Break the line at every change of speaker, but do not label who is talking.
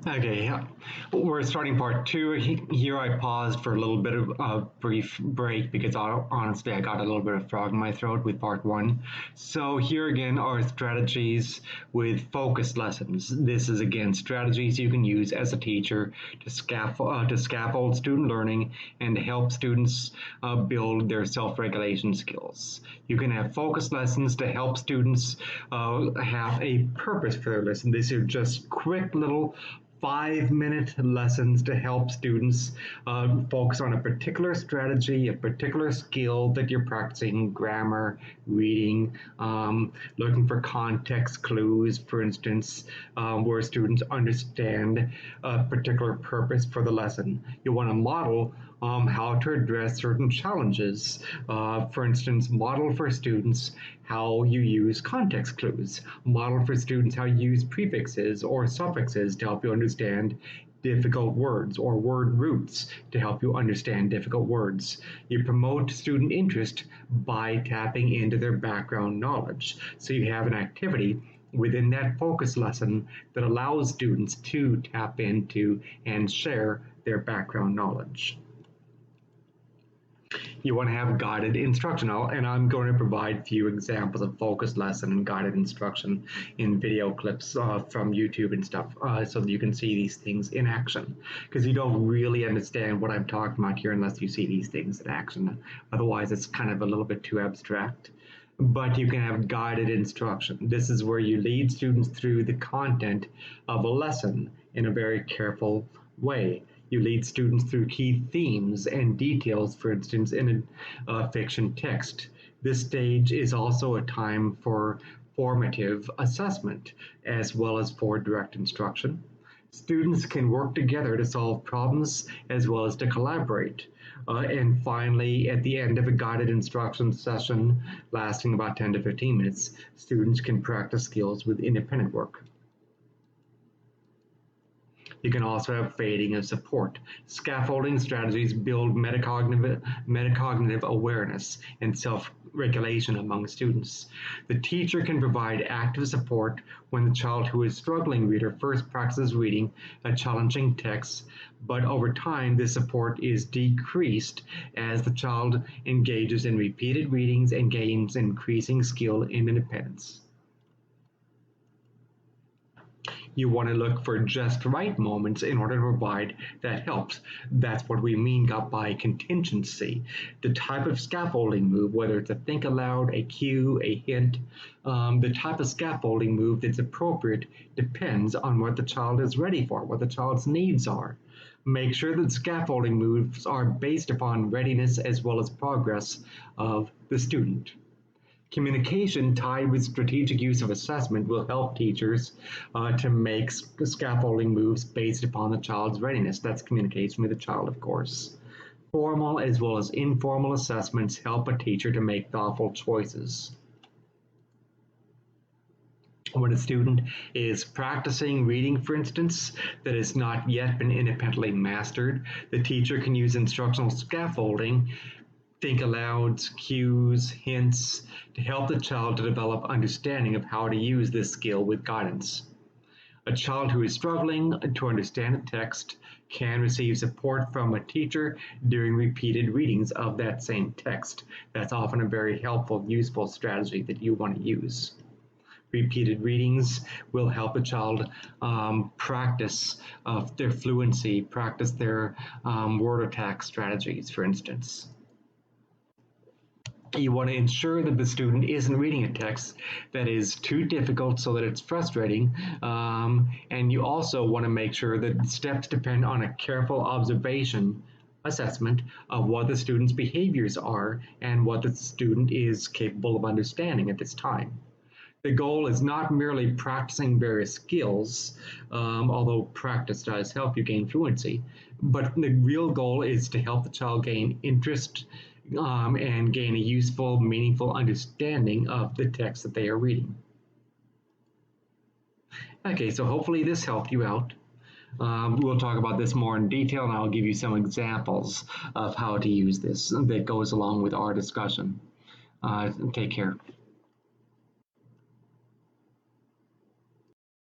Okay, yeah. We're starting part two. Here I paused for a little bit of a brief break because honestly I got a little bit of frog in my throat with part one. So here again are strategies with focused lessons. This is again strategies you can use as a teacher to scaffold student learning and help students build their self-regulation skills. You can have focused lessons to help students have a purpose for their lesson. These are just quick little 5-minute lessons to help students focus on a particular strategy, a particular skill that you're practicing, grammar, reading, looking for context clues, for instance, where students understand a particular purpose for the lesson. You want to model how to address certain challenges. For instance, model for students how you use context clues. Model for students how you use prefixes or suffixes to help you understand difficult words or word roots to help you understand difficult words. You promote student interest by tapping into their background knowledge. So you have an activity within that focus lesson that allows students to tap into and share their background knowledge. You want to have guided instruction. And I'm going to provide a few examples of focused lesson and guided instruction in video clips from YouTube and stuff so that you can see these things in action. Because you don't really understand what I'm talking about here unless you see these things in action. Otherwise, it's kind of a little bit too abstract. But you can have guided instruction. This is where you lead students through the content of a lesson in a very careful way. You lead students through key themes and details, for instance, in a fiction text. This stage is also a time for formative assessment as well as for direct instruction. Students can work together to solve problems as well as to collaborate. And finally, at the end of a guided instruction session lasting about 10 to 15 minutes, students can practice skills with independent work. You can also have fading of support. Scaffolding strategies build metacognitive awareness and self-regulation among students. The teacher can provide active support when the child who is struggling reader first practices reading a challenging text, but over time this support is decreased as the child engages in repeated readings and gains increasing skill in independence. You want to look for just right moments in order to provide that helps. That's what we mean by contingency. The type of scaffolding move, whether it's a think aloud, a cue, a hint, the type of scaffolding move that's appropriate depends on what the child is ready for, what the child's needs are. Make sure that scaffolding moves are based upon readiness as well as progress of the student. Communication tied with strategic use of assessment will help teachers to make scaffolding moves based upon the child's readiness. That's communication with the child, of course. Formal as well as informal assessments help a teacher to make thoughtful choices. When a student is practicing reading, for instance, that has not yet been independently mastered, the teacher can use instructional scaffolding, think alouds, cues, hints to help the child to develop understanding of how to use this skill with guidance. A child who is struggling to understand a text can receive support from a teacher during repeated readings of that same text. That's often a very helpful, useful strategy that you want to use. Repeated readings will help a child practice their fluency, practice their word attack strategies, for instance. You want to ensure that the student isn't reading a text that is too difficult so that it's frustrating. And you also want to make sure that steps depend on a careful observation assessment of what the student's behaviors are and what the student is capable of understanding at this time. The goal is not merely practicing various skills, although practice does help you gain fluency, but the real goal is to help the child gain interest and gain a useful, meaningful understanding of the text that they are reading. Okay, so hopefully this helped you out. We'll talk about this more in detail, and I'll give you some examples of how to use this that goes along with our discussion. Take care.